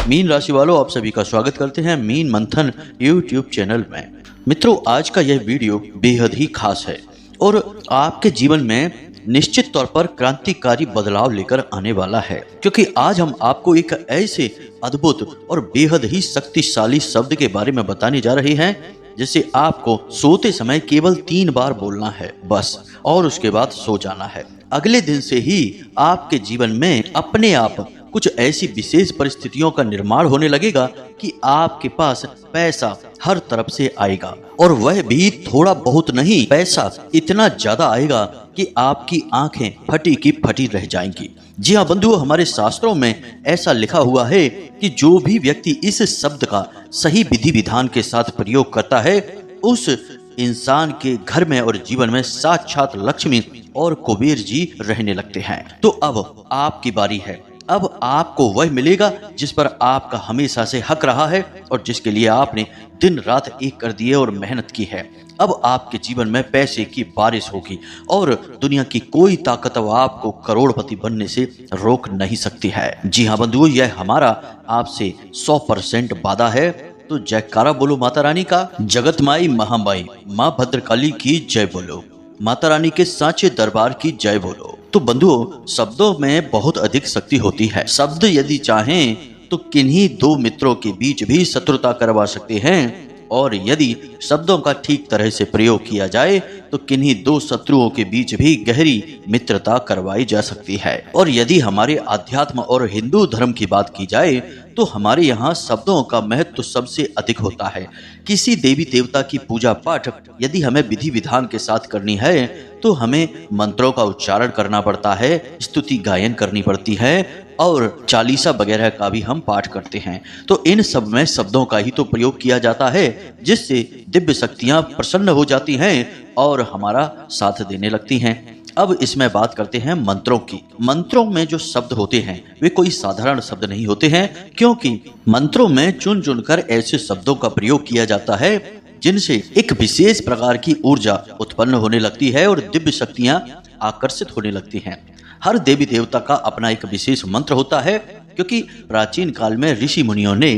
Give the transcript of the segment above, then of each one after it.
Mean राशि वालों, आप सभी का स्वागत करते हैं मीन मंथन यूट्यूब चैनल में। मित्रों, आज का यह वीडियो बेहद ही खास है और आपके जीवन में निश्चित तौर पर क्रांतिकारी बदलाव लेकर आने वाला है, क्योंकि आज हम आपको एक ऐसे अद्भुत और बेहद ही शक्तिशाली शब्द के बारे में बताने जा रहे हैं जिसे आपको सोते समय केवल 3 बार बोलना है बस, और उसके बाद सो जाना है। अगले दिन से ही आपके जीवन में अपने आप कुछ ऐसी विशेष परिस्थितियों का निर्माण होने लगेगा कि आपके पास पैसा हर तरफ से आएगा, और वह भी थोड़ा बहुत नहीं, पैसा इतना ज्यादा आएगा कि आपकी आंखें फटी की फटी रह जाएंगी। जी हाँ बंधुओं, हमारे शास्त्रों में ऐसा लिखा हुआ है कि जो भी व्यक्ति इस शब्द का सही विधि विधान के साथ प्रयोग करता है, उस इंसान के घर में और जीवन में साक्षात लक्ष्मी और कुबेर जी रहने लगते हैं। तो अब आपकी बारी है। अब आपको वह मिलेगा जिस पर आपका हमेशा से हक रहा है और जिसके लिए आपने दिन रात एक कर दिए और मेहनत की है। अब आपके जीवन में पैसे की बारिश होगी और दुनिया की कोई ताकत आपको करोड़पति बनने से रोक नहीं सकती है। जी हाँ बंधुओं, यह हमारा आपसे 100% वादा है। तो जयकारा बोलो माता रानी का। जगत माई महामाई माँ भद्रकाली की जय बोलो। माता रानी के सांचे दरबार की जय बोलो। तो बंधुओं, शब्दों में बहुत अधिक शक्ति होती है। शब्द यदि चाहें तो किन्हीं 2 मित्रों के बीच भी शत्रुता करवा सकते हैं, और यदि शब्दों का ठीक तरह से प्रयोग किया जाए तो किन्हीं 2 शत्रुओं के बीच भी गहरी मित्रता करवाई जा सकती है। और यदि हमारे आध्यात्म और हिंदू धर्म की बात की जाए तो हमारे यहाँ शब्दों का महत्व सबसे अधिक होता है। किसी देवी देवता की पूजा पाठ यदि हमें विधि विधान के साथ करनी है तो हमें मंत्रों का उच्चारण करना पड़ता है, स्तुति गायन करनी पड़ती है, और चालीसा वगैरह का भी हम पाठ करते हैं। तो इन सब में शब्दों का ही तो प्रयोग किया जाता है, जिससे दिव्य शक्तियां प्रसन्न हो जाती हैं और हमारा साथ देने लगती हैं। अब इसमें बात करते हैं मंत्रों की। मंत्रों में जो शब्द होते हैं वे कोई साधारण शब्द नहीं होते हैं, क्योंकि मंत्रों में चुन चुनकर ऐसे शब्दों का प्रयोग किया जाता है जिनसे एक विशेष प्रकार की ऊर्जा उत्पन्न होने लगती है और दिव्य शक्तियां आकर्षित होने लगती हैं। हर देवी देवता का अपना एक विशेष मंत्र होता है, क्योंकि प्राचीन काल में ऋषि मुनियों ने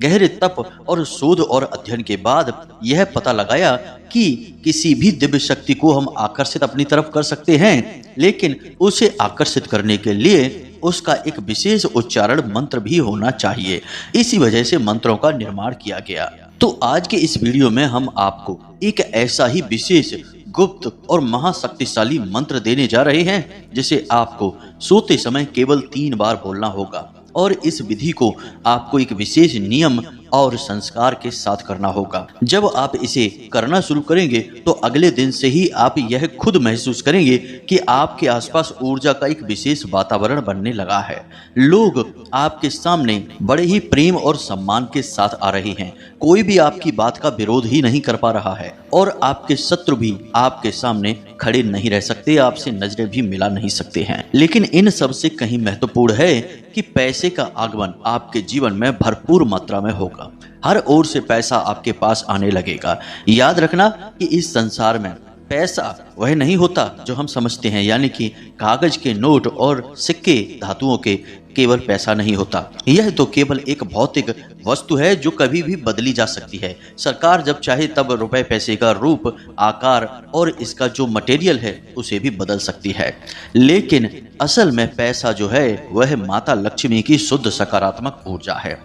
गहरे तप और शोध और अध्ययन के बाद यह पता लगाया कि किसी भी दिव्य शक्ति को हम आकर्षित अपनी तरफ कर सकते हैं, लेकिन उसे आकर्षित करने के लिए उसका एक विशेष उच्चारण मंत्र भी होना चाहिए। इसी वजह से मंत्रों का निर्माण किया गया। तो आज के इस वीडियो में हम आपको एक ऐसा ही विशेष गुप्त और महाशक्तिशाली मंत्र देने जा रहे हैं जिसे आपको सोते समय केवल 3 बार बोलना होगा, और इस विधि को आपको एक विशेष नियम और संस्कार के साथ करना होगा। जब आप इसे करना शुरू करेंगे तो अगले दिन से ही आप यह खुद महसूस करेंगे कि आपके आसपास ऊर्जा का एक विशेष वातावरण बनने लगा है। लोग आपके सामने बड़े ही प्रेम और सम्मान के साथ आ रहे हैं। कोई भी आपकी बात का विरोध ही नहीं कर पा रहा है, और आपके शत्रु भी आपके सामने खड़े नहीं रह सकते, आपसे नजरें भी मिला नहीं सकते हैं। लेकिन इन सब से कहीं महत्वपूर्ण है कि पैसे का आगमन आपके जीवन में भरपूर मात्रा में होगा। हर ओर से पैसा आपके पास आने लगेगा। याद रखना कि इस संसार में पैसा वह नहीं होता जो हम समझते हैं, यानी कि कागज के नोट और सिक्के धातुओं के केवल पैसा नहीं होता। यह तो केवल एक भौतिक वस्तु है जो कभी भी बदली जा सकती है। सरकार जब चाहे तब रुपए पैसे का रूप, आकार और इसका जो मटेरियल है उसे भी बदल सकती है। लेकिन असल में पैसा जो है वह माता लक्ष्मी की शुद्ध सकारात्मक ऊर्जा है,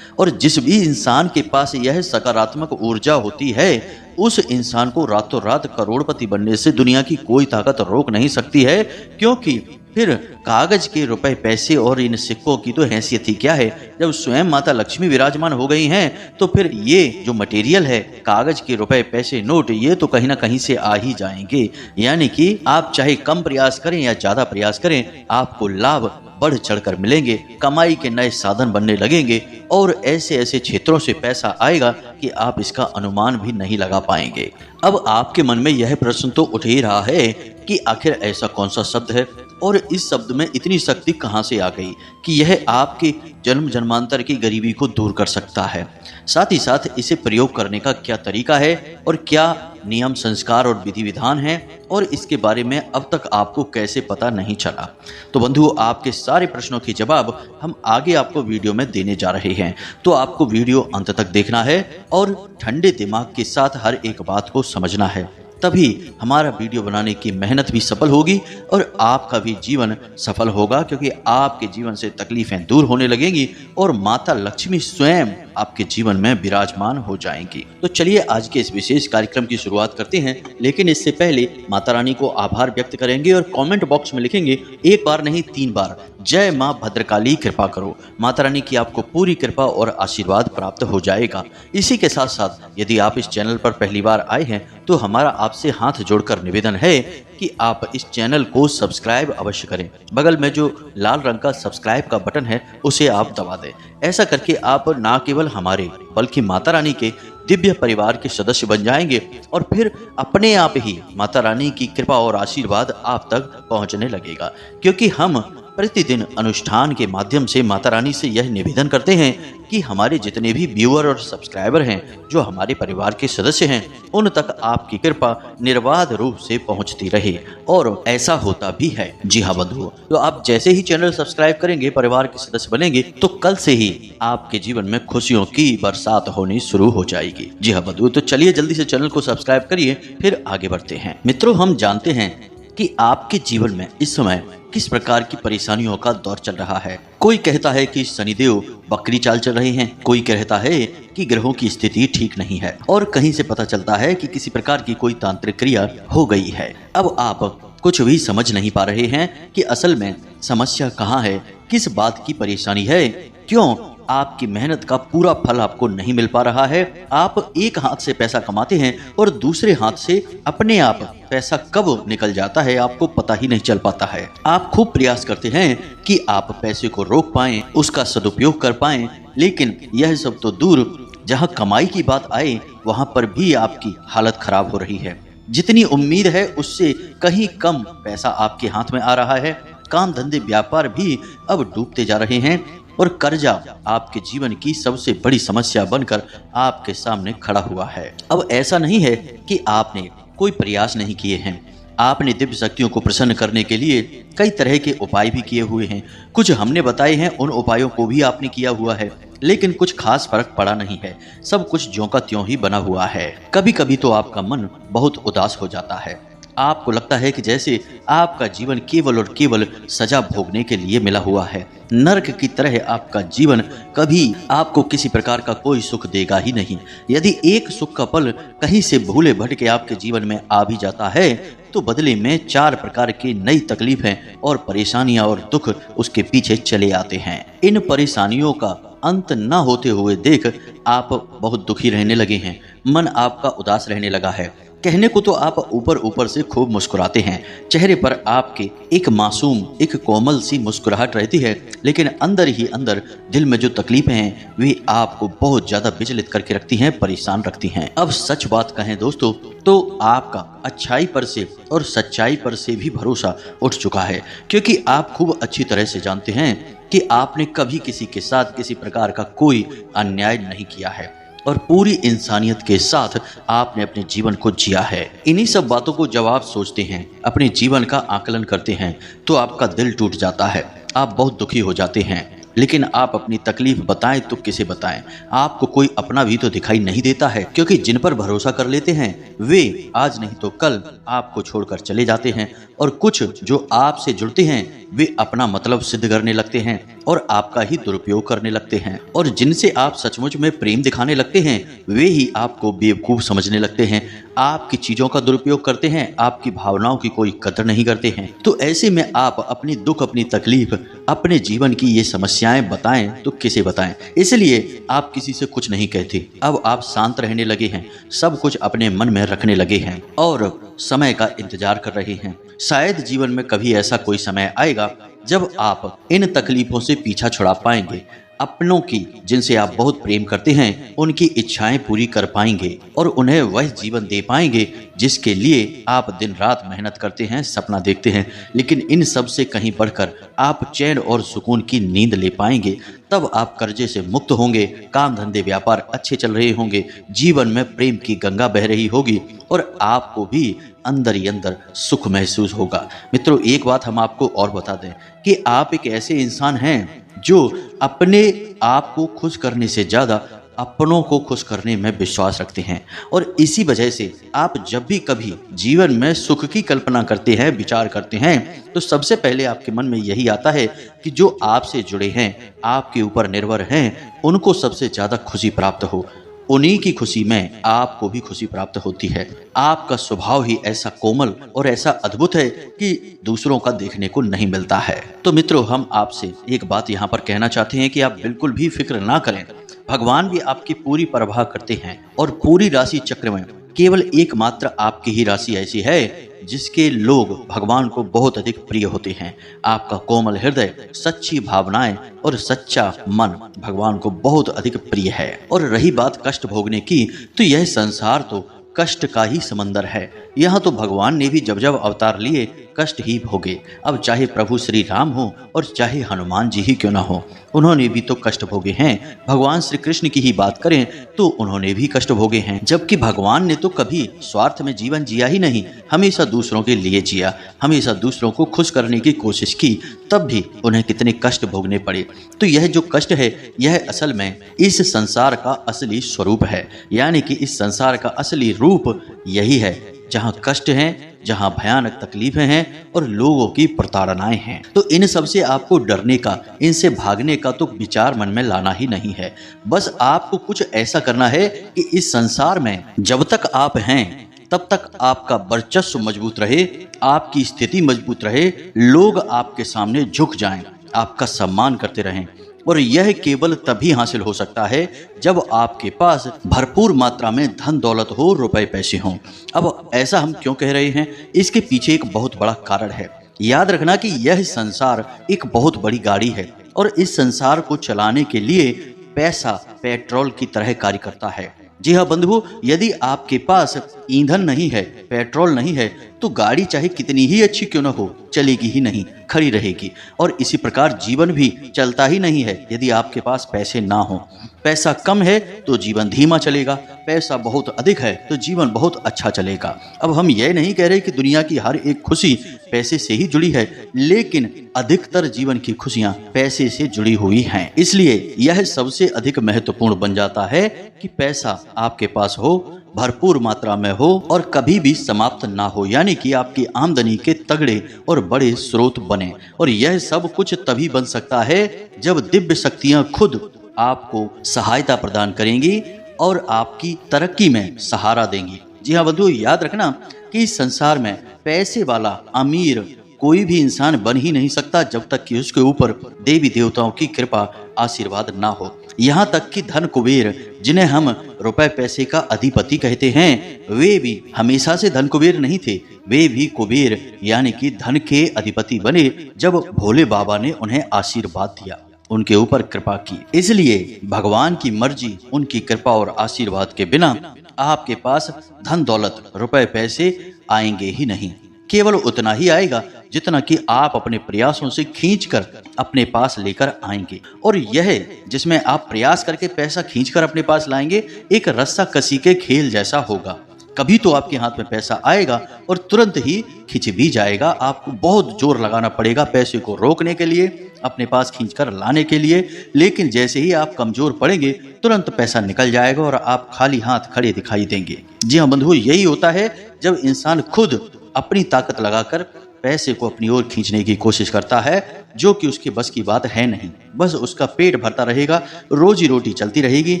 और जिस भी इंसान के पास यह सकारात्मक ऊर्जा होती है उस इंसान को रातों रात करोड़पति बनने से दुनिया की कोई ताकत रोक नहीं सकती है। क्योंकि फिर कागज के रुपए पैसे और इन सिक्कों की तो हैसियत ही क्या है। जब स्वयं माता लक्ष्मी विराजमान हो गई हैं तो फिर ये जो मटेरियल है, कागज के रुपए पैसे नोट, ये तो कहीं ना कहीं से आ ही जाएंगे। यानी कि आप चाहे कम प्रयास करें या ज्यादा प्रयास करें, आपको लाभ बढ़ चढ़कर मिलेंगे, कमाई के नए साधन बनने लगेंगे, और ऐसे ऐसे क्षेत्रों से पैसा आएगा कि आप इसका अनुमान भी नहीं लगा पाएंगे। अब आपके मन में यह प्रश्न तो उठ ही रहा है कि आखिर ऐसा कौन सा शब्द है और इस शब्द में इतनी शक्ति कहाँ से आ गई कि यह आपके जन्म जन्मांतर की गरीबी को दूर कर सकता है। साथ ही साथ इसे प्रयोग करने का क्या तरीका है और क्या नियम, संस्कार और विधि विधान है, और इसके बारे में अब तक आपको कैसे पता नहीं चला। तो बंधुओं, आपके सारे प्रश्नों के जवाब हम आगे आपको वीडियो में देने जा रहे हैं। तो आपको वीडियो अंत तक देखना है और ठंडे दिमाग के साथ हर एक बात को समझना है, तभी हमारा वीडियो बनाने की मेहनत भी सफल होगी और आपका भी जीवन सफल होगा, क्योंकि आपके जीवन से तकलीफें दूर होने लगेंगी और माता लक्ष्मी स्वयं आपके जीवन में विराजमान हो जाएंगी। तो चलिए आज के इस विशेष कार्यक्रम की शुरुआत करते हैं, लेकिन इससे पहले माता रानी को आभार व्यक्त करेंगे और कमेंट बॉक्स में लिखेंगे एक बार नहीं 3 बार, जय माँ भद्रकाली कृपा करो। माता रानी की आपको पूरी कृपा और आशीर्वाद प्राप्त हो जाएगा। इसी के साथ साथ यदि आप इस चैनल पर पहली बार आए हैं तो हमारा आपसे हाथ जोड़कर निवेदन है कि आप इस चैनल को सब्सक्राइब अवश्य करें। बगल में जो लाल रंग का सब्सक्राइब का बटन है उसे आप दबा दें। ऐसा करके आप ना केवल हमारे बल्कि माता रानी के दिव्य परिवार के सदस्य बन जाएंगे और फिर अपने आप ही माता रानी की कृपा और आशीर्वाद आप तक पहुंचने लगेगा, क्योंकि हम प्रतिदिन अनुष्ठान के माध्यम से माता रानी से यह निवेदन करते हैं कि हमारे जितने भी व्यूअर और सब्सक्राइबर हैं, जो हमारे परिवार के सदस्य हैं, उन तक आपकी कृपा निर्बाध रूप से पहुंचती रहे, और ऐसा होता भी है। जी हाँ बंधुओं, तो आप जैसे ही चैनल सब्सक्राइब करेंगे, परिवार के सदस्य बनेंगे, तो कल से ही आपके जीवन में खुशियों की बरसात होनी शुरू हो जाएगी। जी हाँ बंधुओं, तो चलिए जल्दी से चैनल को सब्सक्राइब करिए, फिर आगे बढ़ते हैं। मित्रों, हम जानते हैं कि आपके जीवन में इस समय किस प्रकार की परेशानियों का दौर चल रहा है। कोई कहता है कि शनिदेव बकरी चाल चल रहे हैं, कोई कहता है कि ग्रहों की स्थिति ठीक नहीं है, और कहीं से पता चलता है कि किसी प्रकार की कोई तांत्रिक क्रिया हो गई है। अब आप कुछ भी समझ नहीं पा रहे हैं कि असल में समस्या कहाँ है, किस बात की परेशानी है, क्यों आपकी मेहनत का पूरा फल आपको नहीं मिल पा रहा है। आप एक हाथ से पैसा कमाते हैं और दूसरे हाथ से अपने आप पैसा कब निकल जाता है आपको पता ही नहीं चल पाता है। आप खूब प्रयास करते हैं कि आप पैसे को रोक पाएं, उसका सदुपयोग कर पाएं, लेकिन यह सब तो दूर, जहां कमाई की बात आए वहां पर भी आपकी हालत खराब हो रही है। जितनी उम्मीद है उससे कहीं कम पैसा आपके हाथ में आ रहा है। काम धंधे व्यापार भी अब डूबते जा रहे हैं और कर्जा आपके जीवन की सबसे बड़ी समस्या बनकर आपके सामने खड़ा हुआ है। अब ऐसा नहीं है कि आपने कोई प्रयास नहीं किए हैं, आपने दिव्य शक्तियों को प्रसन्न करने के लिए कई तरह के उपाय भी किए हुए हैं। कुछ हमने बताए हैं, उन उपायों को भी आपने किया हुआ है, लेकिन कुछ खास फर्क पड़ा नहीं है। सब कुछ ज्यों का त्यों ही बना हुआ है। कभी कभी तो आपका मन बहुत उदास हो जाता है। आपको लगता है कि जैसे आपका जीवन केवल और केवल सजा भोगने के लिए मिला हुआ है। नरक की तरह आपका जीवन कभी आपको किसी प्रकार का कोई सुख देगा ही नहीं। यदि एक सुख का पल कहीं से भूले भटके आपके जीवन में आ भी जाता है, तो बदले में 4 प्रकार की नई तकलीफें और परेशानियां और दुख उसके पीछे चले आते हैं। इन परेशानियों का अंत न होते हुए देख आप बहुत दुखी रहने लगे हैं। मन आपका उदास रहने लगा है। कहने को तो आप ऊपर ऊपर से खूब मुस्कुराते हैं, चेहरे पर आपके एक मासूम, एक कोमल सी मुस्कुराहट रहती है, लेकिन अंदर ही अंदर दिल में जो तकलीफें हैं वे आपको बहुत ज्यादा विचलित करके रखती हैं, परेशान रखती हैं। अब सच बात कहें दोस्तों, तो आपका अच्छाई पर से और सच्चाई पर से भी भरोसा उठ चुका है, क्योंकि आप खूब अच्छी तरह से जानते हैं कि आपने कभी किसी के साथ किसी प्रकार का कोई अन्याय नहीं किया है और पूरी इंसानियत के साथ आपने अपने जीवन को जिया है। इन्हीं सब बातों को जब आप सोचते हैं, अपने जीवन का आकलन करते हैं, तो आपका दिल टूट जाता है, आप बहुत दुखी हो जाते हैं। लेकिन आप अपनी तकलीफ बताएं तो किसे बताएं, आपको कोई अपना भी तो दिखाई नहीं देता है, क्योंकि जिन पर भरोसा कर लेते हैं वे आज नहीं तो कल आपको छोड़कर चले जाते हैं, और कुछ जो आपसे जुड़ते हैं वे अपना मतलब सिद्ध करने लगते हैं और आपका ही दुरुपयोग करने लगते हैं, और जिनसे आप सचमुच में प्रेम दिखाने लगते हैं वे ही आपको बेवकूफ़ समझने लगते हैं, आपकी चीज़ों का दुरुपयोग करते हैं, आपकी भावनाओं की कोई कदर नहीं करते हैं। तो ऐसे में आप अपनी दुख, अपनी तकलीफ, अपने जीवन की ये समस्याएं बताएं तो किसे बताएं। इसलिए आप किसी से कुछ नहीं कहते। अब आप शांत रहने लगे हैं, सब कुछ अपने मन में रखने लगे हैं और समय का इंतजार कर रहे हैं। शायद जीवन में कभी ऐसा कोई समय आएगा जब आप इन तकलीफों से पीछा छुड़ा पाएंगे। अपनों की जिनसे आप बहुत प्रेम करते हैं उनकी इच्छाएं पूरी कर पाएंगे और उन्हें वह जीवन दे पाएंगे जिसके लिए आप दिन रात मेहनत करते हैं, सपना देखते हैं। लेकिन इन सब से कहीं बढ़कर आप चैन और सुकून की नींद ले पाएंगे। तब आप कर्जे से मुक्त होंगे, काम धंधे व्यापार अच्छे चल रहे होंगे, जीवन में प्रेम की गंगा बह रही होगी और आपको भी अंदर ही अंदर सुख महसूस होगा। मित्रों, एक बात हम आपको और बता दें कि आप एक ऐसे इंसान हैं जो अपने आप को खुश करने से ज़्यादा अपनों को खुश करने में विश्वास रखते हैं। और इसी वजह से आप जब भी कभी जीवन में सुख की कल्पना करते हैं, विचार करते हैं, तो सबसे पहले आपके मन में यही आता है कि जो आपसे जुड़े हैं, आपके ऊपर निर्भर हैं, उनको सबसे ज़्यादा खुशी प्राप्त हो। उन्हीं की खुशी में आपको भी खुशी प्राप्त होती है। आपका स्वभाव ही ऐसा कोमल और ऐसा अद्भुत है कि दूसरों का देखने को नहीं मिलता है। तो मित्रों, हम आपसे एक बात यहाँ पर कहना चाहते हैं कि आप बिल्कुल भी फिक्र ना करें। भगवान भी आपकी पूरी परवाह करते हैं और पूरी राशि चक्र में केवल एकमात्र आपकी ही राशि ऐसी है जिसके लोग भगवान को बहुत अधिक प्रिय होते हैं। आपका कोमल हृदय, सच्ची भावनाएं और सच्चा मन भगवान को बहुत अधिक प्रिय है। और रही बात कष्ट भोगने की, तो यह संसार तो कष्ट का ही समंदर है। यहाँ तो भगवान ने भी जब जब अवतार लिए कष्ट ही भोगे। अब चाहे प्रभु श्री राम हो और चाहे हनुमान जी ही क्यों ना हो, उन्होंने भी तो कष्ट भोगे हैं। भगवान श्री कृष्ण की ही बात करें तो उन्होंने भी कष्ट भोगे हैं। जबकि भगवान ने तो कभी स्वार्थ में जीवन जिया ही नहीं, हमेशा दूसरों के लिए जिया, हमेशा दूसरों को खुश करने की कोशिश की, तब भी उन्हें कितने कष्ट भोगने पड़े। तो यह जो कष्ट है, यह असल में इस संसार का असली स्वरूप है। यानी कि इस संसार का असली रूप यही है, जहाँ कष्ट हैं, जहाँ भयानक तकलीफें हैं और लोगों की प्रताड़नाएं हैं। तो इन सब से आपको डरने का, इनसे भागने का तो विचार मन में लाना ही नहीं है। बस आपको कुछ ऐसा करना है कि इस संसार में जब तक आप हैं तब तक आपका वर्चस्व मजबूत रहे, आपकी स्थिति मजबूत रहे, लोग आपके सामने झुक जाएं, आपका सम्मान करते रहें। और यह केवल तभी हासिल हो सकता है जब आपके पास भरपूर मात्रा में धन दौलत हो, रुपए पैसे हों। अब ऐसा हम क्यों कह रहे हैं, इसके पीछे एक बहुत बड़ा कारण है। याद रखना कि यह संसार एक बहुत बड़ी गाड़ी है और इस संसार को चलाने के लिए पैसा पेट्रोल की तरह कार्य करता है। जी हाँ बंधुओं, यदि आपके पास ईंधन नहीं है, पेट्रोल नहीं है, तो गाड़ी चाहे कितनी ही अच्छी क्यों न हो, चलेगी ही नहीं, खड़ी रहेगी। और इसी प्रकार जीवन भी चलता ही नहीं है यदि आपके पास पैसे ना हो। पैसा कम है तो जीवन धीमा चलेगा, पैसा बहुत अधिक है तो जीवन बहुत अच्छा चलेगा। अब हम यह नहीं कह रहे कि दुनिया की हर एक खुशी पैसे से ही जुड़ी है, लेकिन अधिकतर जीवन की खुशियां पैसे से जुड़ी हुई हैं। इसलिए यह सबसे अधिक महत्वपूर्ण बन जाता है कि पैसा आपके पास हो, भरपूर मात्रा में हो और कभी भी समाप्त ना हो। यानी कि आपकी आमदनी के तगड़े और बड़े स्रोत बने। और यह सब कुछ तभी बन सकता है जब दिव्य शक्तियां खुद आपको सहायता प्रदान करेंगी और आपकी तरक्की में सहारा देंगी। जी हाँ बंधुओं, याद रखना कि इस संसार में पैसे वाला, अमीर कोई भी इंसान बन ही नहीं सकता जब तक कि उसके ऊपर देवी देवताओं की कृपा, आशीर्वाद ना हो। यहाँ तक कि धन कुबेर, जिन्हें हम रुपए पैसे का अधिपति कहते हैं, वे भी हमेशा से धन कुबेर नहीं थे। वे भी कुबेर यानी कि धन के अधिपति बने जब भोले बाबा ने उन्हें आशीर्वाद दिया, उनके ऊपर कृपा की। इसलिए भगवान की मर्जी, उनकी कृपा और आशीर्वाद के बिना आपके पास धन दौलत, रुपए पैसे आएंगे ही नहीं। केवल उतना ही आएगा जितना कि आप अपने प्रयासों से खींचकर अपने पास लेकर आएंगे। और यह जिसमें आप प्रयास करके पैसा खींचकर अपने पास लाएंगे, एक रस्सा कसी के खेल जैसा होगा। कभी तो आपके हाथ में पैसा आएगा और तुरंत ही खिंच भी जाएगा। आपको बहुत जोर लगाना पड़ेगा पैसे को रोकने के लिए, अपने पास खींचकर लाने के लिए। लेकिन जैसे ही आप कमजोर पड़ेंगे, तुरंत पैसा निकल जाएगा और आप खाली हाथ खड़े दिखाई देंगे। जी हाँ बंधुओं, यही होता है जब इंसान खुद अपनी ताकत लगाकर पैसे को अपनी ओर खींचने की कोशिश करता है, जो कि उसके बस की बात है नहीं। बस उसका पेट भरता रहेगा, रोजी रोटी चलती रहेगी,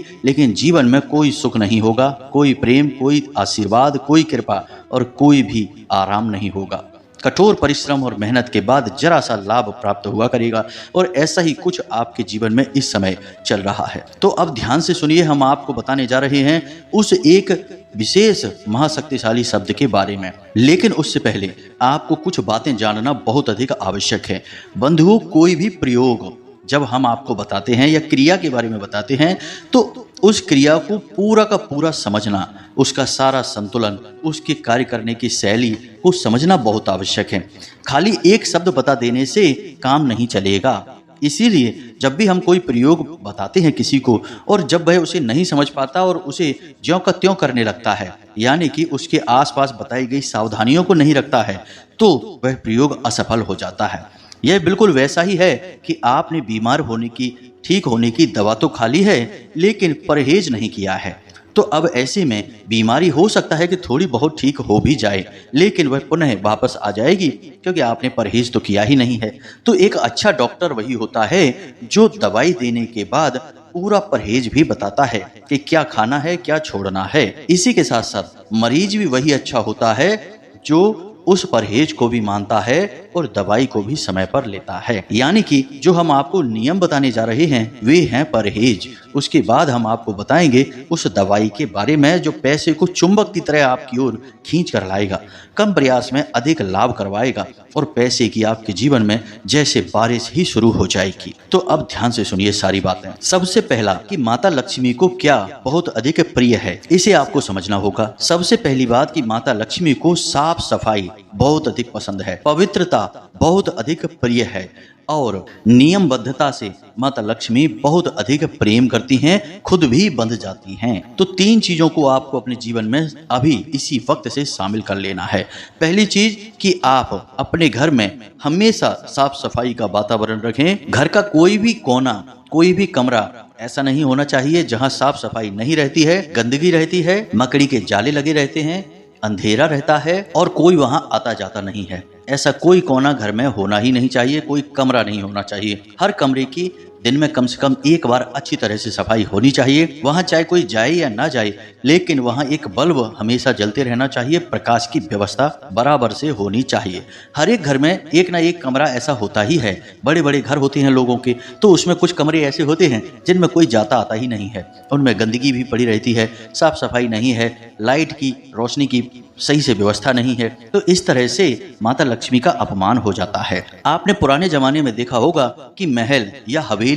लेकिन जीवन में कोई सुख नहीं होगा, कोई प्रेम, कोई आशीर्वाद, कोई कृपा और कोई भी आराम नहीं होगा। कठोर परिश्रम और मेहनत के बाद जरा सा लाभ प्राप्त हुआ करेगा। और ऐसा ही कुछ आपके जीवन में इस समय चल रहा है। तो अब ध्यान से सुनिए, हम आपको बताने जा रहे हैं उस एक विशेष महाशक्तिशाली शब्द के बारे में। लेकिन उससे पहले आपको कुछ बातें जानना बहुत अधिक आवश्यक है। बंधुओं, कोई भी प्रयोग जब हम आपको बताते हैं या क्रिया के बारे में बताते हैं तो उस क्रिया को पूरा का पूरा समझना, उसका सारा संतुलन, उसके कार्य करने की शैली को समझना बहुत आवश्यक है। खाली एक शब्द बता देने से काम नहीं चलेगा। इसीलिए जब भी हम कोई प्रयोग बताते हैं किसी को और जब वह उसे नहीं समझ पाता और उसे ज्यों का त्यों करने लगता है, यानी कि उसके आसपास बताई गई सावधानियों को नहीं रखता है, तो वह प्रयोग असफल हो जाता है। यह बिल्कुल वैसा ही है कि आपने बीमार होने की, ठीक होने की दवा तो खा ली है लेकिन परहेज नहीं किया है। तो अब ऐसे में बीमारी हो सकता है कि थोड़ी बहुत ठीक हो भी जाए, लेकिन वह पुनः वापस आ जाएगी क्योंकि आपने परहेज तो किया ही नहीं है। तो एक अच्छा डॉक्टर वही होता है जो दवाई देने के बाद पूरा परहेज भी बताता है कि क्या खाना है, क्या छोड़ना है। इसी के साथ साथ मरीज भी वही अच्छा होता है जो उस परहेज को भी मानता है और दवाई को भी समय पर लेता है। यानी कि जो हम आपको नियम बताने जा रहे हैं वे हैं परहेज। उसके बाद हम आपको बताएंगे उस दवाई के बारे में जो पैसे को चुंबक की तरह आपकी ओर खींच कर लाएगा, कम प्रयास में अधिक लाभ करवाएगा और पैसे की आपके जीवन में जैसे बारिश ही शुरू हो जाएगी। तो अब ध्यान से सुनिए सारी बातें। सबसे पहला कि माता लक्ष्मी को क्या बहुत अधिक प्रिय है, इसे आपको समझना होगा। सबसे पहली बात कि माता लक्ष्मी को साफ सफाई बहुत अधिक पसंद है, पवित्रता बहुत अधिक प्रिय है और नियमबद्धता से माता लक्ष्मी बहुत अधिक प्रेम करती हैं, खुद भी बंध जाती हैं। तो तीन चीजों को आपको अपने जीवन में अभी इसी वक्त से शामिल कर लेना है। पहली चीज कि आप अपने घर में हमेशा साफ सफाई का वातावरण रखें। घर का कोई भी कोना, कोई भी कमरा ऐसा नहीं होना चाहिए जहां साफ सफाई नहीं रहती है, गंदगी रहती है, मकड़ी के जाले लगे रहते हैं, अंधेरा रहता है और कोई वहां आता जाता नहीं है। ऐसा कोई कोना घर में होना ही नहीं चाहिए, कोई कमरा नहीं होना चाहिए। हर कमरे की दिन में कम से कम एक बार अच्छी तरह से सफाई होनी चाहिए। वहां चाहे कोई जाए या ना जाए, लेकिन वहां एक बल्ब हमेशा जलते रहना चाहिए। प्रकाश की व्यवस्था बराबर से होनी चाहिए। हर एक घर में एक ना एक कमरा ऐसा होता ही है। बड़े बड़े घर होते हैं लोगों के, तो उसमें कुछ कमरे ऐसे होते हैं जिनमें कोई जाता आता ही नहीं है, उनमें गंदगी भी पड़ी रहती है, साफ सफाई नहीं है, लाइट की रोशनी की सही से व्यवस्था नहीं है। तो इस तरह से माता लक्ष्मी का अपमान हो जाता है। आपने पुराने जमाने में देखा होगा कि महल या हवेली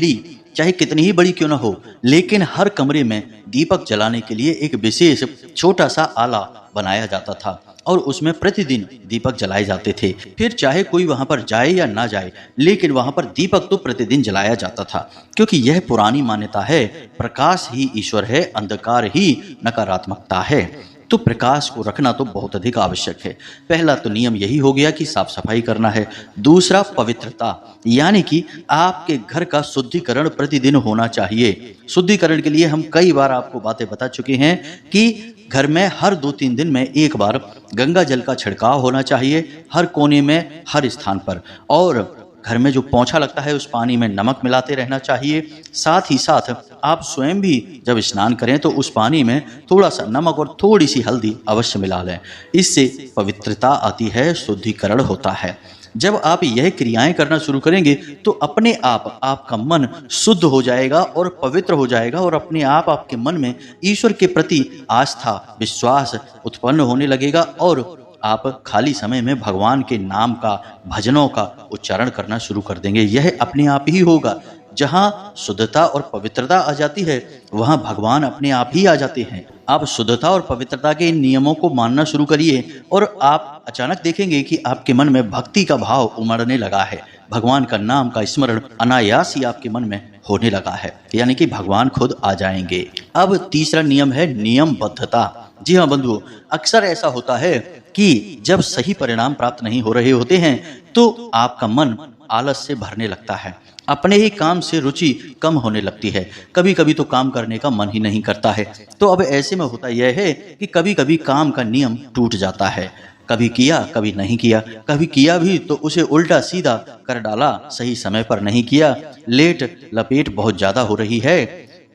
चाहे कितनी ही बड़ी क्यों न हो, लेकिन हर कमरे में दीपक जलाने के लिए एक विशेष छोटा सा आला बनाया जाता था और उसमें प्रतिदिन दीपक जलाए जाते थे। फिर चाहे कोई वहां पर जाए या ना जाए, लेकिन वहां पर दीपक तो प्रतिदिन जलाया जाता था, क्योंकि यह पुरानी मान्यता है, प्रकाश ही ईश्वर है, अंधकार ही नकारात्मकता है। तो प्रकाश को रखना तो बहुत अधिक आवश्यक है। पहला तो नियम यही हो गया कि साफ सफाई करना है। दूसरा पवित्रता, यानी कि आपके घर का शुद्धिकरण प्रतिदिन होना चाहिए। शुद्धिकरण के लिए हम कई बार आपको बातें बता चुके हैं कि घर में हर 2-3 दिन में एक बार गंगा जल का छिड़काव होना चाहिए, हर कोने में, हर स्थान पर। और घर में जो पोंछा लगता है उस पानी में नमक मिलाते रहना चाहिए। साथ ही साथ आप स्वयं भी जब स्नान करें तो उस पानी में थोड़ा सा नमक और थोड़ी सी हल्दी अवश्य मिला लें। इससे पवित्रता आती है, शुद्धिकरण होता है। जब आप यह क्रियाएं करना शुरू करेंगे तो अपने आप आपका मन शुद्ध हो जाएगा और पवित्र हो जाएगा और अपने आप आपके मन में ईश्वर के प्रति आस्था, विश्वास उत्पन्न होने लगेगा और आप खाली समय में भगवान के नाम का, भजनों का उच्चारण करना शुरू कर देंगे। यह अपने आप ही होगा। जहां शुद्धता और पवित्रता आ जाती है वहां भगवान अपने आप ही आ जाते हैं। आप शुद्धता और पवित्रता के इन नियमों को मानना शुरू करिए और आप अचानक देखेंगे कि आपके मन में भक्ति का भाव उमड़ने लगा है। भगवान का नाम का स्मरण अनायास ही आपके मन में होने लगा है, यानी कि भगवान खुद आ जाएंगे। अब तीसरा नियम है नियमबद्धता। जी हाँ बंधुओं, अक्सर ऐसा होता है कि जब सही परिणाम प्राप्त नहीं हो रहे होते हैं तो आपका मन आलस से भरने लगता है, अपने ही काम से रुचि कम होने लगती है, कभी कभी तो काम करने का मन ही नहीं करता है। तो अब ऐसे में होता यह है कि कभी कभी काम का नियम टूट जाता है, कभी किया कभी नहीं किया, कभी किया भी तो उसे उल्टा सीधा कर डाला, सही समय पर नहीं किया, लेट लपेट बहुत ज्यादा हो रही है।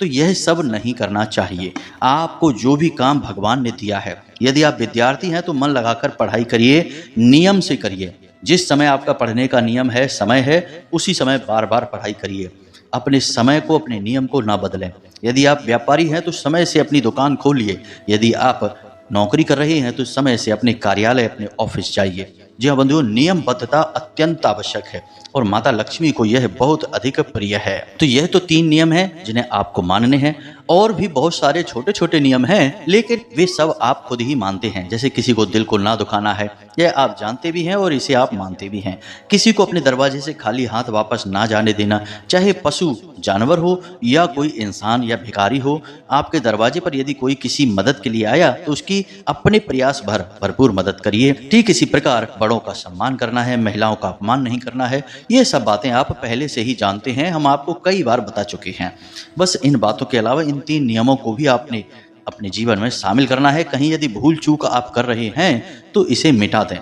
तो यह सब नहीं करना चाहिए। आपको जो भी काम भगवान ने दिया है, यदि आप विद्यार्थी हैं तो मन लगाकर पढ़ाई करिए, नियम से करिए। जिस समय आपका पढ़ने का नियम है, समय है, उसी समय बार बार पढ़ाई करिए। अपने समय को, अपने नियम को ना बदलें। यदि आप व्यापारी हैं तो समय से अपनी दुकान खोलिए। यदि आप नौकरी कर रहे हैं तो समय से अपने कार्यालय, अपने ऑफिस जाइए। जी हाँ बंधुओं, नियमबद्धता अत्यंत आवश्यक है। और माता लक्ष्मी को यह बहुत अधिक प्रिय है। तो यह तो 3 नियम हैं जिन्हें आपको मानने हैं। और भी बहुत सारे छोटे छोटे नियम हैं, लेकिन वे सब आप खुद ही मानते हैं। जैसे किसी को दिल को ना दुखाना है, यह आप जानते भी हैं और इसे आप मानते भी हैं। किसी को अपने दरवाजे से खाली हाथ वापस ना जाने देना, चाहे पशु जानवर हो या कोई इंसान या भिखारी हो। आपके दरवाजे पर यदि कोई किसी मदद के लिए आया तो उसकी अपने प्रयास भरपूर मदद करिए। ठीक इसी प्रकार बड़ों का सम्मान करना है, महिलाओं का अपमान नहीं करना है। ये सब बातें आप पहले से ही जानते हैं, हम आपको कई बार बता चुके हैं। बस इन बातों के अलावा इन 3 नियमों को भी आपने अपने जीवन में शामिल करना है। कहीं यदि भूल चूक आप कर रहे हैं तो इसे मिटा दें।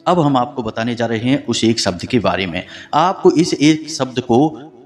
अब हम आपको बताने जा रहे हैं उस एक शब्द के बारे में। आपको इस एक शब्द को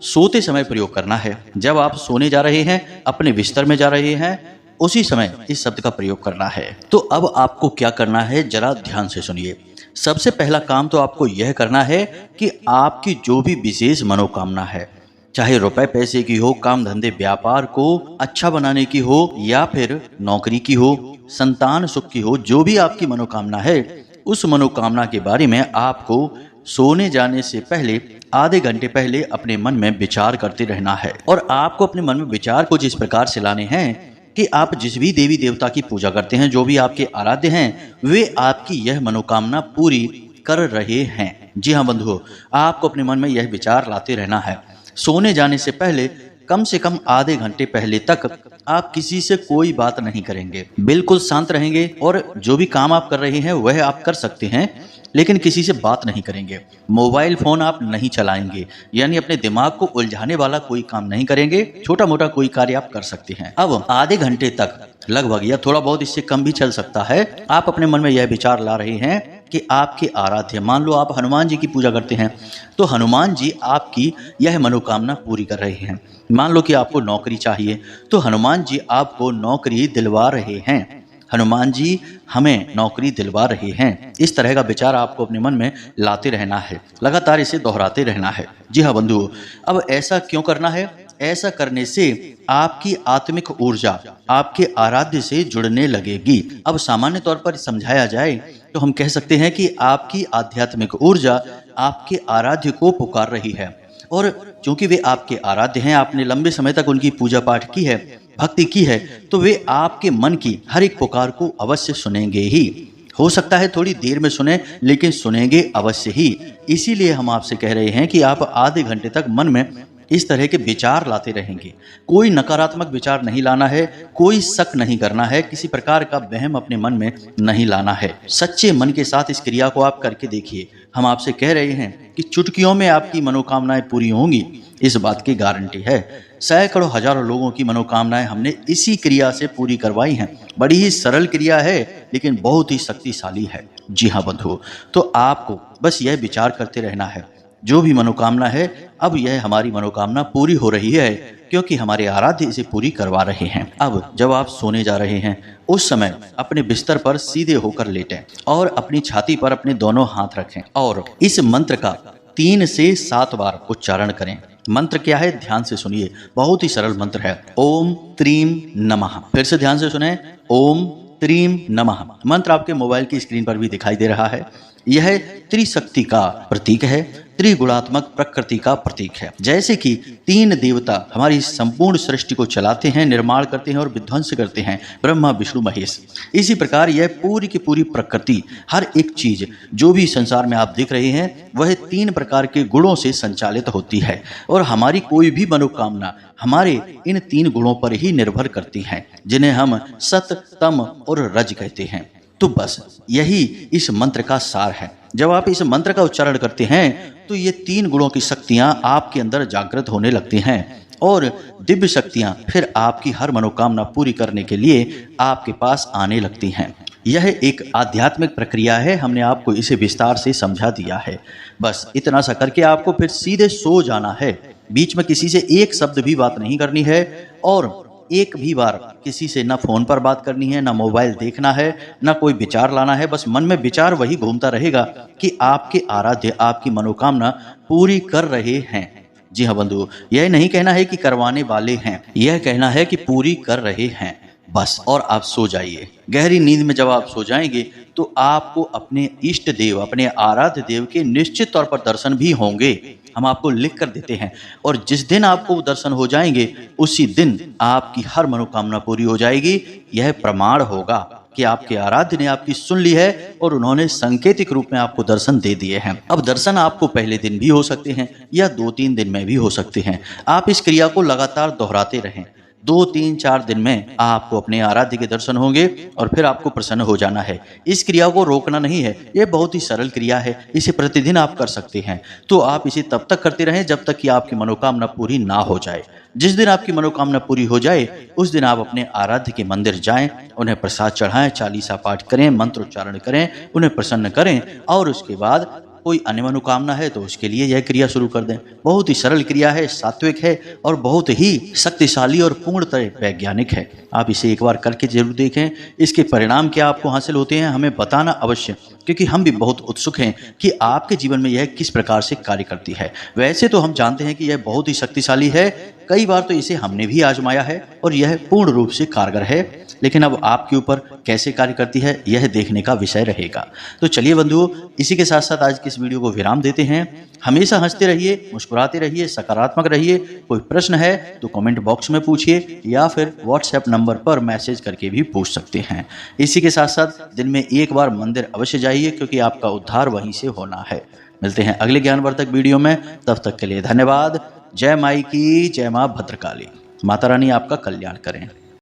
सोते समय प्रयोग करना है। जब आप सोने जा रहे हैं, अपने बिस्तर में जा रहे हैं, उसी समय इस शब्द का प्रयोग करना है। तो अब आपको क्या करना है, जरा ध्यान से सुनिए। सबसे पहला काम तो आपको यह करना है कि आपकी जो भी विशेष मनोकामना है, चाहे रुपए पैसे की हो, काम धंधे व्यापार को अच्छा बनाने की हो, या फिर नौकरी की हो, संतान सुख की हो, जो भी आपकी मनोकामना है, उस मनोकामना के बारे में आपको सोने जाने से पहले आधे घंटे पहले अपने मन में विचार करते रहना है। और आपको अपने मन में विचार कुछ इस प्रकार से लाने हैं कि आप जिस भी देवी देवता की पूजा करते हैं, जो भी आपके आराध्य हैं, वे आपकी यह मनोकामना पूरी कर रहे हैं। जी हाँ बंधुओं, आपको अपने मन में यह विचार लाते रहना है। सोने जाने से पहले कम से कम आधे घंटे पहले तक आप किसी से कोई बात नहीं करेंगे, बिल्कुल शांत रहेंगे और जो भी काम आप कर रहे हैं वह आप कर सकते हैं, लेकिन किसी से बात नहीं करेंगे। मोबाइल फोन आप नहीं चलाएंगे, यानी अपने दिमाग को उलझाने वाला कोई काम नहीं करेंगे। छोटा मोटा कोई कार्य आप कर सकते हैं। अब आधे घंटे तक लगभग, या थोड़ा बहुत इससे कम भी चल सकता है, आप अपने मन में यह विचार ला रहे हैं कि आपके आराध्य, मान लो आप हनुमान जी की पूजा करते हैं, तो हनुमान जी आपकी यह मनोकामना पूरी कर रहे हैं। मान लो कि आपको नौकरी चाहिए, तो हनुमान जी आपको नौकरी दिलवा रहे हैं। हनुमान जी हमें नौकरी दिलवा रहे हैं। इस तरह का विचार आपको अपने मन में लाते रहना है, लगातार इसे दोहराते रहना है। जी हाँ बंधुओं, अब ऐसा क्यों करना है? ऐसा करने से आपकी आत्मिक ऊर्जा आपके आराध्य से जुड़ने लगेगी। अब सामान्य तौर पर समझाया जाए तो हम कह सकते हैं कि आपकी आध्यात्मिक ऊर्जा आपके आराध्य को पुकार रही है, और चूंकि वे आपके आराध्य हैं, आपने लंबे समय तक उनकी पूजा पाठ की है, भक्ति की है, तो वे आपके मन की हर एक पुकार को अवश्य सुनेंगे ही। हो सकता है थोड़ी देर में सुने, लेकिन सुनेंगे अवश्य ही। इसीलिए हम आपसे कह रहे हैं कि आप आधे घंटे तक मन में इस तरह के विचार लाते रहेंगे। कोई नकारात्मक विचार नहीं लाना है, कोई शक नहीं करना है, किसी प्रकार का वहम अपने मन में नहीं लाना है। सच्चे मन के साथ इस क्रिया को आप करके देखिए। हम आपसे कह रहे हैं कि चुटकियों में आपकी मनोकामनाएं पूरी होंगी, इस बात की गारंटी है। सैकड़ों हजारों लोगों की मनोकामनाएं हमने इसी क्रिया से पूरी करवाई हैं। बड़ी ही सरल क्रिया है, लेकिन बहुत ही शक्तिशाली है। जी हाँ बंधुओं, तो आपको बस यह विचार करते रहना है, जो भी मनोकामना है, अब यह हमारी मनोकामना पूरी हो रही है, क्योंकि हमारे आराध्य इसे पूरी करवा रहे हैं। अब जब आप सोने जा रहे हैं, उस समय अपने बिस्तर पर सीधे होकर लेटें और अपनी छाती पर अपने दोनों हाथ रखें और इस मंत्र का 3 से 7 बार उच्चारण करें। मंत्र क्या है, ध्यान से सुनिए, बहुत ही सरल मंत्र है। ओम त्रीम नमः। फिर से ध्यान से सुने, ओम त्रीम नमः। मंत्र आपके मोबाइल की स्क्रीन पर भी दिखाई दे रहा है। यह त्रिशक्ति का प्रतीक है, त्रिगुणात्मक प्रकृति का प्रतीक है। जैसे कि 3 देवता हमारी संपूर्ण सृष्टि को चलाते हैं, निर्माण करते हैं और विध्वंस करते हैं, ब्रह्मा विष्णु महेश। इसी प्रकार यह पूरी की पूरी प्रकृति, हर एक चीज जो भी संसार में आप देख रहे हैं, वह 3 प्रकार के गुणों से संचालित होती है, और हमारी कोई भी मनोकामना हमारे इन 3 गुणों पर ही निर्भर करती है, जिन्हें हम सत, तम और रज कहते हैं। तो बस यही इस मंत्र का सार है। जब आप इस मंत्र का उच्चारण करते हैं तो ये 3 गुणों की शक्तियां आपके अंदर जागृत होने लगती हैं, और दिव्य शक्तियां फिर आपकी हर मनोकामना पूरी करने के लिए आपके पास आने लगती हैं। यह एक आध्यात्मिक प्रक्रिया है, हमने आपको इसे विस्तार से समझा दिया है। बस इतना सा करके आपको फिर सीधे सो जाना है। बीच में किसी से एक शब्द भी बात नहीं करनी है, और एक भी बार किसी से ना फोन पर बात करनी है, ना मोबाइल देखना है, ना कोई विचार लाना है। बस मन में विचार वही घूमता रहेगा कि आपके आराध्य आपकी मनोकामना पूरी कर रहे हैं। जी हाँ बंधु, यह नहीं कहना है कि करवाने वाले हैं, यह कहना है कि पूरी कर रहे हैं बस। और आप सो जाइए। गहरी नींद में जब आप सो जाएंगे तो आपको अपने इष्ट देव, अपने आराध्य देव के निश्चित तौर पर दर्शन भी होंगे। हम आपको लिख कर देते हैं, और जिस दिन आपको वो दर्शन हो जाएंगे उसी दिन आपकी हर मनोकामना पूरी हो जाएगी। यह प्रमाण होगा कि आपके आराध्य ने आपकी सुन ली है और उन्होंने सांकेतिक रूप में आपको दर्शन दे दिए हैं। अब दर्शन आपको पहले दिन भी हो सकते हैं या 2-3 दिन में भी हो सकते हैं। आप इस क्रिया को लगातार दोहराते रहें। 2-3-4 दिन में आपको अपने आराध्य के दर्शन होंगे और फिर आपको प्रसन्न हो जाना है। इस क्रिया को रोकना नहीं है, यह बहुत ही सरल क्रिया है, इसे प्रतिदिन आप कर सकते हैं। तो आप इसे तब तक करते रहें जब तक कि आपकी मनोकामना पूरी ना हो जाए। जिस दिन आपकी मनोकामना पूरी हो जाए उस दिन आप अपने आराध्य के मंदिर जाएं, उन्हें प्रसाद चढ़ाएं, चालीसा पाठ करें, मंत्र उच्चारण करें, उन्हें प्रसन्न करें, और उसके बाद कोई अन्य मनोकामना है तो उसके लिए यह क्रिया शुरू कर दें। बहुत ही सरल क्रिया है, सात्विक है और बहुत ही शक्तिशाली और पूर्णतः वैज्ञानिक है। आप इसे एक बार करके जरूर देखें। इसके परिणाम क्या आपको हासिल होते हैं हमें बताना अवश्य, क्योंकि हम भी बहुत उत्सुक हैं कि आपके जीवन में यह किस प्रकार से कार्य करती है। वैसे तो हम जानते हैं कि यह बहुत ही शक्तिशाली है, कई बार तो इसे हमने भी आजमाया है और यह पूर्ण रूप से कारगर है, लेकिन अब आपके ऊपर कैसे कार्य करती है यह देखने का विषय रहेगा। तो चलिए बंधुओं, इसी के साथ साथ आज की इस वीडियो को विराम देते हैं। हमेशा हंसते रहिए, मुस्कुराते रहिए, सकारात्मक रहिए। कोई प्रश्न है तो कमेंट बॉक्स में पूछिए या फिर व्हाट्सएप नंबर पर मैसेज करके भी पूछ सकते हैं। इसी के साथ साथ दिन में एक बार मंदिर अवश्य जाइए, क्योंकि आपका उद्धार वहीं से होना है। मिलते हैं अगले ज्ञानवर्धक वीडियो में, तब तक के लिए धन्यवाद। जय माई की, जय माँ भद्रकाली। माता रानी आपका कल्याण करें।